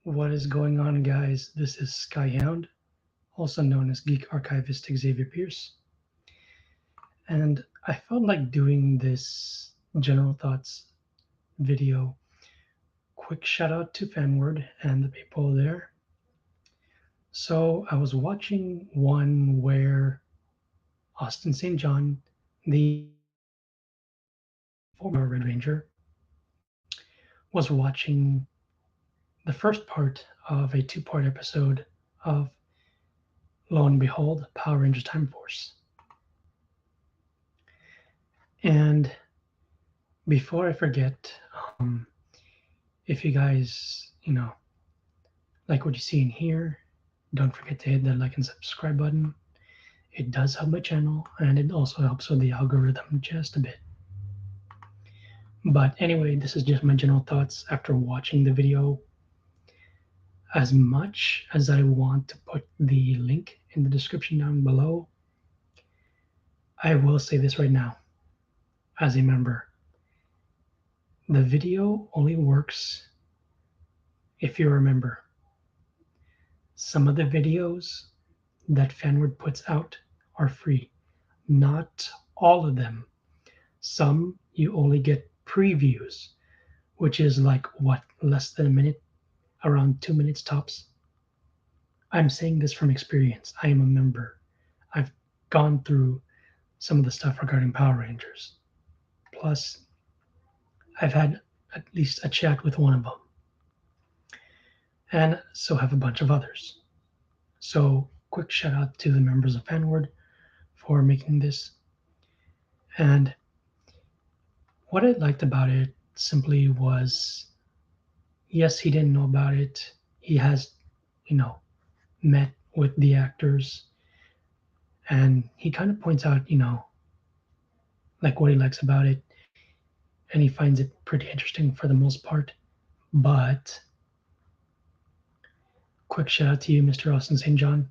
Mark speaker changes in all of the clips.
Speaker 1: What is going on, guys? This is Skyhound, also known as Geek Archivist Xavier Pierce, and I felt like doing this general thoughts video. Quick shout out to Fanward and the people there. So I was watching one where Austin St. John, the former Red Ranger, was watching the first part of a two-part episode of, lo and behold, Power Rangers Time Force. And before I forget, um, if you guys, like what you see in here, don't forget to hit that like and subscribe button. It does help my channel and it also helps with the algorithm just a bit. But anyway, this is just my general thoughts after watching the video. As much as I want to put the link in the description down below, I will say this right now as a member. The video only works if you're a member. Some of the videos that Fanward puts out are free. Not all of them. Some you only get previews, which is like what, less than a minute, around 2 minutes tops. I'm saying this from experience. I am a member. I've gone through some of the stuff regarding Power Rangers. Plus, I've had at least a chat with one of them. And so have a bunch of others. So, quick shout out to the members of Fanward for making this. And what I liked about it simply was, yes, he didn't know about it. He has, you know, met with the actors, and he kind of points out, like what he likes about it, and he finds it pretty interesting for the most part. But quick shout out to you, Mr. Austin St. John.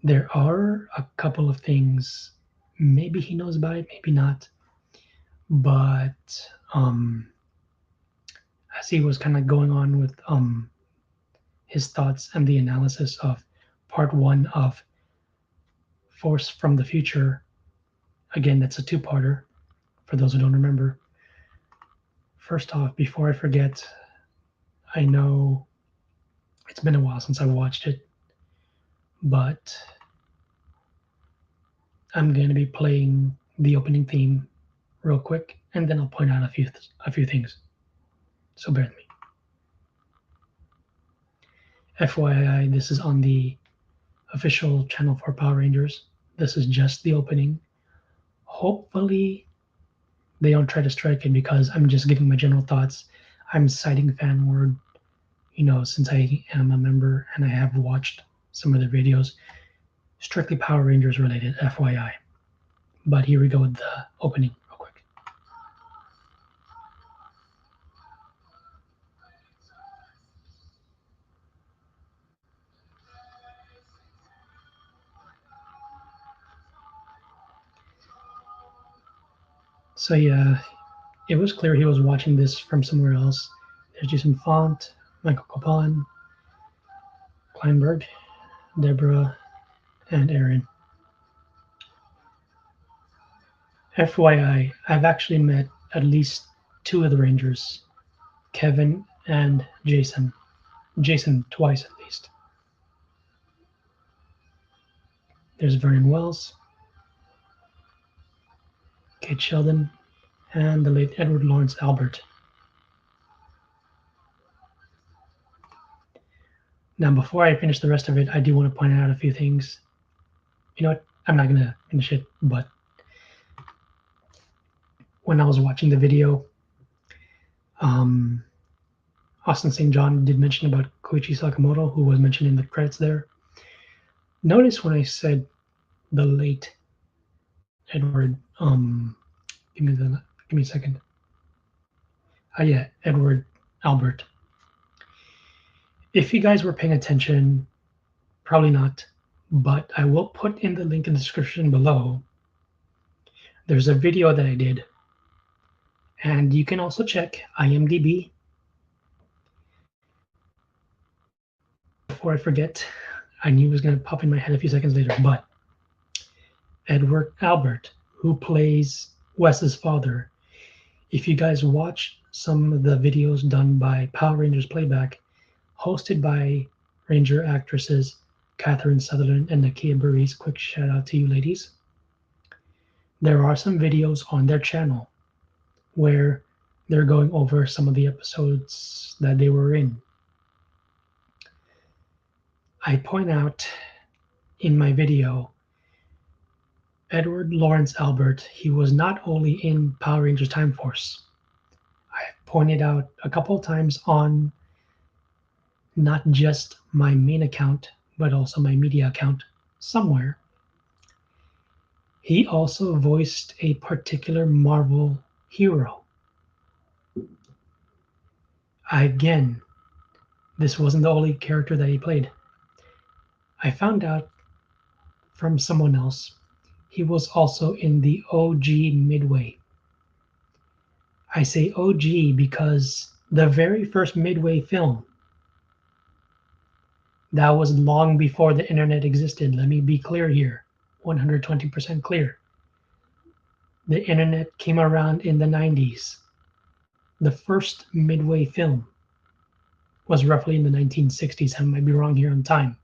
Speaker 1: There are a couple of things, maybe he knows about it, maybe not, but as he was kind of going on with his thoughts and the analysis of part one of Force from the Future. Again, that's a two-parter for those who don't remember. First off, before I forget, I know it's been a while since I watched it, but I'm going to be playing the opening theme real quick, and then I'll point out a few things. So bear with me. FYI, this is on the official channel for Power Rangers. This is just the opening. Hopefully, they don't try to strike it because I'm just giving my general thoughts. I'm citing Fanward, since I am a member and I have watched some of their videos, strictly Power Rangers related, FYI. But here we go with the opening real quick. So yeah, it was clear he was watching this from somewhere else. There's Jason Faunt, Michael Copan, Kleinberg, Deborah, and Aaron. FYI, I've actually met at least two of the Rangers, Kevin and Jason. Jason twice at least. There's Vernon Wells, Kate Sheldon, and the late Edward Lawrence Albert. Now, before I finish the rest of it, I do want to point out a few things. You know what? I'm not going to finish it, but when I was watching the video, Austin St. John did mention about Koichi Sakamoto, who was mentioned in the credits there. Notice when I said the late Edward, give me a second. Yeah, Edward Albert. If you guys were paying attention, probably not, but I will put in the link in the description below. There's a video that I did, and you can also check IMDb. before I forget, I knew it was going to pop in my head a few seconds later, but Edward Albert, who plays Wes's father, if you guys watch some of the videos done by Power Rangers Playback, hosted by Ranger actresses Catherine Sutherland and Nakia Burries, quick shout out to you ladies. There are some videos on their channel where they're going over some of the episodes that they were in. I point out in my video Edward Lawrence Albert, he was not only in Power Rangers Time Force. I pointed out a couple of times on not just my main account, but also my media account somewhere. He also voiced a particular Marvel hero. Again, this wasn't the only character that he played. I found out from someone else he was also in the OG Midway. I say OG because the very first Midway film, that was long before the internet existed. Let me be clear here, 120% clear. The internet came around in the 90s. The first Midway film was roughly in the 1960s. I might be wrong here on time,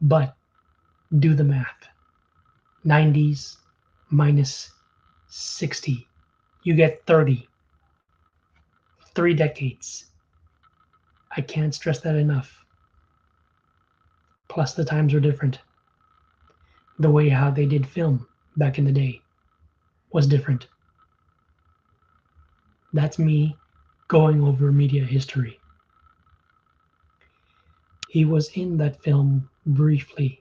Speaker 1: but do the math. 90s minus 60, you get 30. 3 decades. I can't stress that enough. Plus the times are different. The way how they did film back in the day was different. That's me going over media history. He was in that film briefly.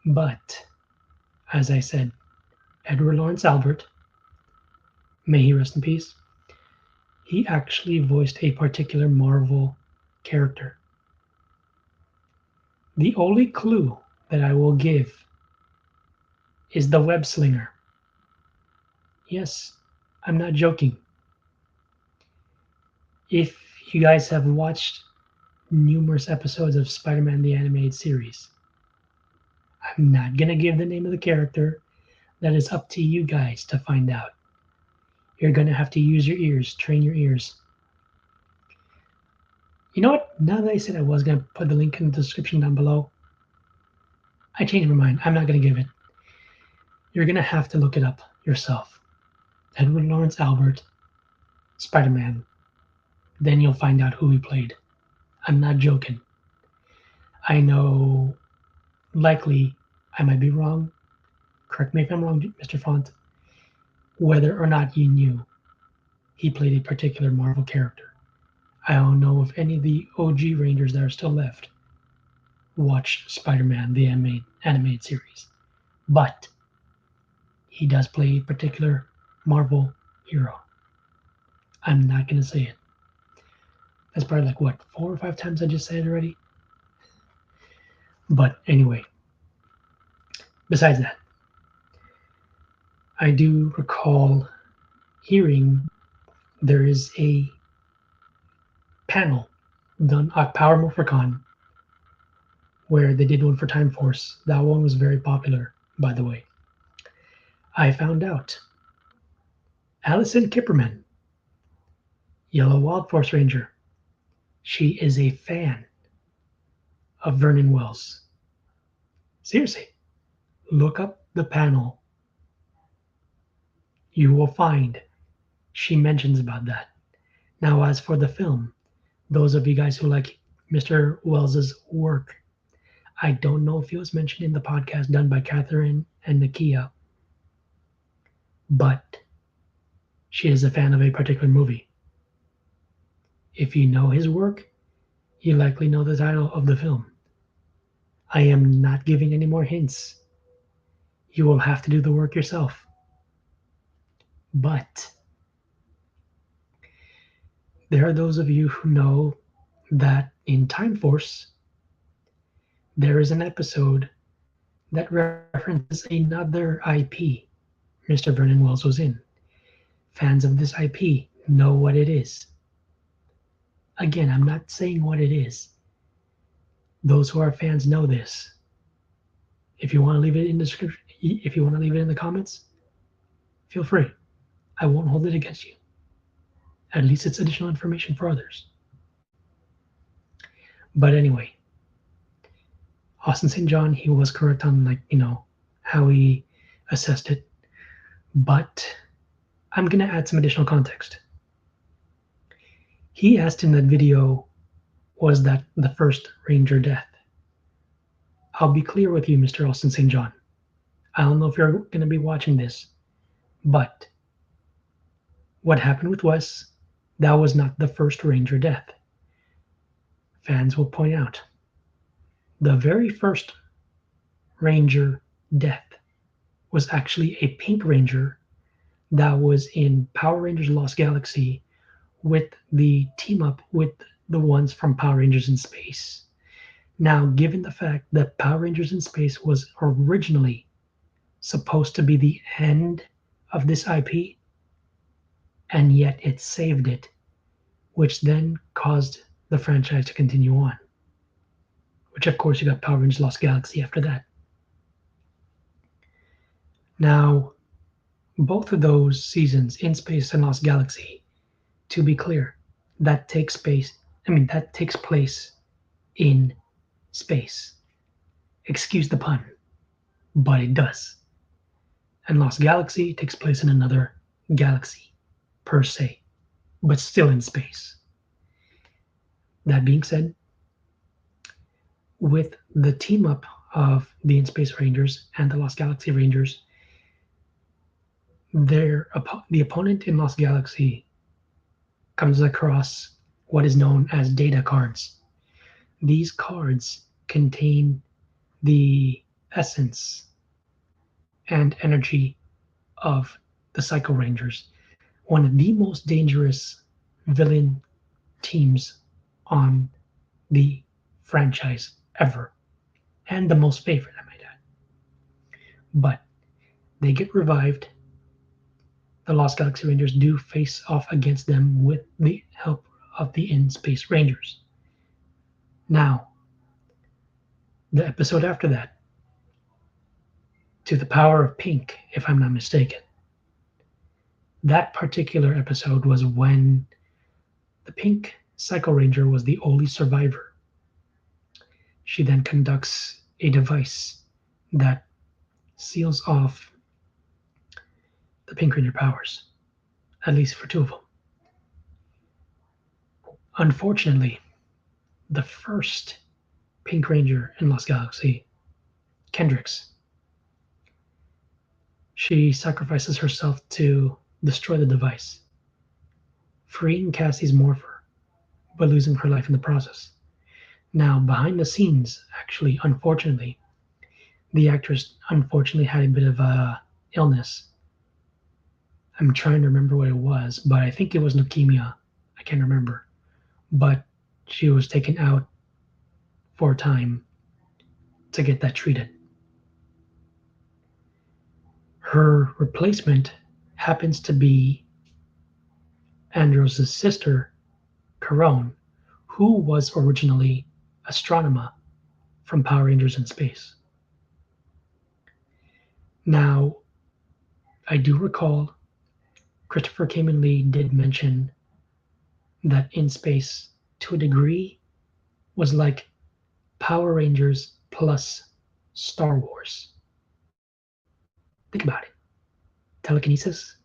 Speaker 1: But, as I said, Edward Lawrence Albert, may he rest in peace, he actually voiced a particular Marvel character. The only clue that I will give is the web slinger. Yes, I'm not joking. If you guys have watched numerous episodes of Spider-Man the Animated Series, I'm not going to give the name of the character. That is up to you guys to find out. You're going to have to use your ears, train your ears. You know what? Now that I said I was going to put the link in the description down below, I changed my mind. I'm not going to give it. You're going to have to look it up yourself. Edward Lawrence Albert, Spider-Man. Then you'll find out who he played. I'm not joking. I know likely I might be wrong. Correct me if I'm wrong, Mr. Faunt. Whether or not you knew he played a particular Marvel character. I don't know if any of the OG Rangers that are still left watch Spider-Man, the animated series. But he does play a particular Marvel hero. I'm not going to say it. That's probably like, what, 4 or 5 times I just said it already? But anyway, besides that, I do recall hearing there is a panel done at Power Morphicon where they did one for Time Force. That one was very popular, by the way. I found out Allison Kipperman, Yellow Wild Force Ranger, she is a fan of Vernon Wells. Seriously, look up the panel. You will find she mentions about that. Now, as for the film, those of you guys who like Mr. Wells's work, I don't know if he was mentioned in the podcast done by Catherine and Nakia, but she is a fan of a particular movie. If you know his work, you likely know the title of the film. I am not giving any more hints. You will have to do the work yourself. But there are those of you who know that in Time Force, there is an episode that references another IP Mr. Vernon Wells was in. Fans of this IP know what it is. Again, I'm not saying what it is. Those who are fans know this. If you want to leave it in the description, if you want to leave it in the comments, feel free. I won't hold it against you. At least it's additional information for others. But anyway, Austin St. John, he was correct on how he assessed it. But I'm gonna add some additional context. He asked in that video, was that the first Ranger death? I'll be clear with you, Mr. Austin St. John. I don't know if you're gonna be watching this, but what happened with Wes, that was not the first Ranger death. Fans will point out the very first Ranger death was actually a Pink Ranger that was in Power Rangers Lost Galaxy with the team up with the ones from Power Rangers in Space. Now, given the fact that Power Rangers in Space was originally supposed to be the end of this IP, and yet it saved it, which then caused the franchise to continue on. Which, of course, you got Power Rangers Lost Galaxy after that. Now, both of those seasons, In Space and Lost Galaxy, to be clear, that takes place in space. Excuse the pun, but it does. And Lost Galaxy takes place in another galaxy, per se, but still in space. That being said, with the team up of the In Space Rangers and the Lost Galaxy Rangers, the opponent in Lost Galaxy comes across what is known as data cards. These cards contain the essence and energy of the Psycho Rangers, one of the most dangerous villain teams on the franchise ever, and the most favorite, I might add. But they get revived. The Lost Galaxy Rangers do face off against them with the help of the In Space Rangers. Now, the episode after that, To the Power of Pink, if I'm not mistaken, that particular episode was when the Pink Psycho Ranger was the only survivor. She then conducts a device that seals off the Pink Ranger powers, at least for two of them. Unfortunately, the first Pink Ranger in Lost Galaxy, Kendrix, she sacrifices herself to destroy the device, freeing Cassie's morpher, but losing her life in the process. Now, behind the scenes, actually, unfortunately, the actress unfortunately had a bit of a illness. I'm trying to remember what it was, but I think it was leukemia. I can't remember. But she was taken out for a time to get that treated. Her replacement happens to be Andros' sister, Carone, who was originally Astronema from Power Rangers in Space. Now, I do recall Christopher Kamen Lee did mention that In Space, to a degree, was like Power Rangers plus Star Wars. Think about it. Telekinesis,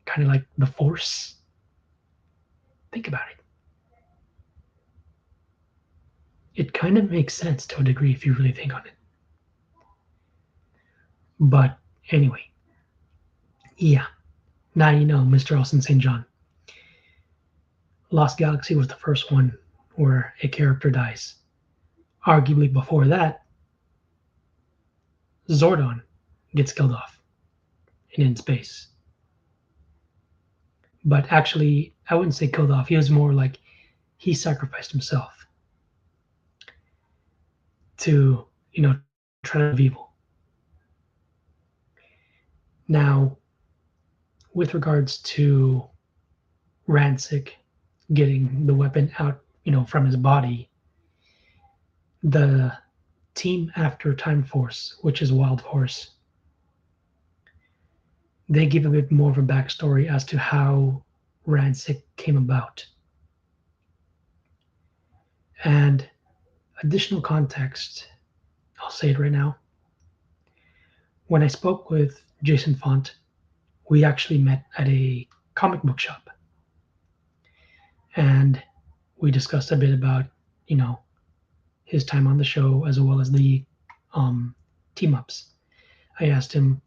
Speaker 1: kind of like the Force. Think about it. It kind of makes sense to a degree if you really think on it. But anyway, yeah, now you know, Mr. Austin St. John. Lost Galaxy was the first one where a character dies. Arguably before that, Zordon gets killed off in Space. But actually, I wouldn't say killed off. He was more like he sacrificed himself to, try to have evil. Now, with regards to Rancic getting the weapon out, from his body, the team after Time Force, which is Wild Force, they give a bit more of a backstory as to how Rancic came about. And additional context, I'll say it right now. When I spoke with Jason Faunt, we actually met at a comic book shop. And we discussed a bit about, his time on the show as well as the team ups. I asked him,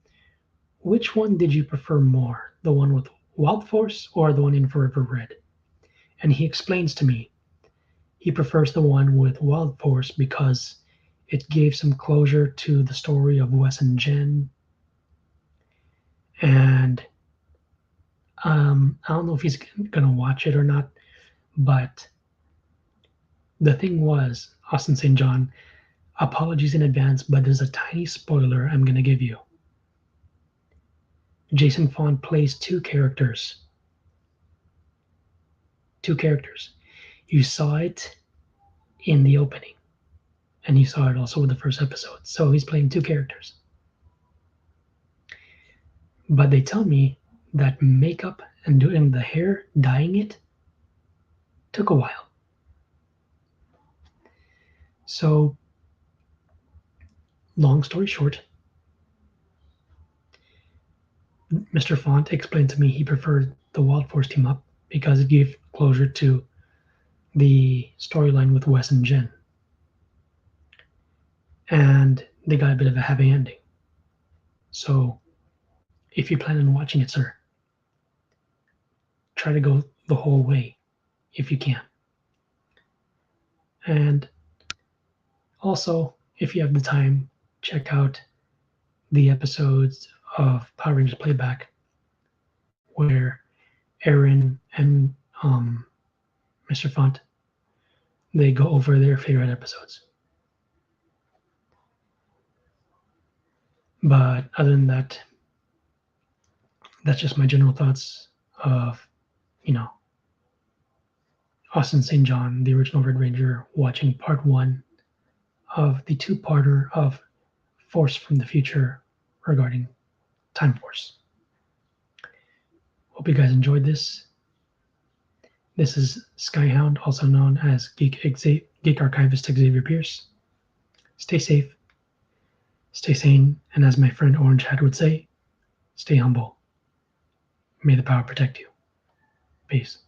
Speaker 1: which one did you prefer more, the one with Wild Force or the one in Forever Red? And he explains to me he prefers the one with Wild Force because it gave some closure to the story of Wes and Jen. And I don't know if he's gonna watch it or not, but the thing was, Austin St. John, apologies in advance, but there's a tiny spoiler I'm gonna give you. Jason Faunt plays two characters. Two characters. You saw it in the opening, and you saw it also with the first episode. So he's playing two characters. But they tell me that makeup and doing the hair, dyeing it, took a while. So, long story short, Mr. Faunt explained to me he preferred the Wild Force team up because it gave closure to the storyline with Wes and Jen. And they got a bit of a happy ending. So, if you plan on watching it, sir, try to go the whole way if you can. And also, if you have the time, check out the episodes of Power Rangers Playback where Aaron and Mr. Faunt they go over their favorite episodes. But other than that, that's just my general thoughts of, Austin St. John, the original Red Ranger, watching part one of the two-parter of Force from the Future regarding Time Force. Hope you guys enjoyed this. This is Skyhound, also known as Geek Archivist Xavier Pierce. Stay safe, stay sane, and as my friend Orange Hat would say, stay humble. May the power protect you. Peace.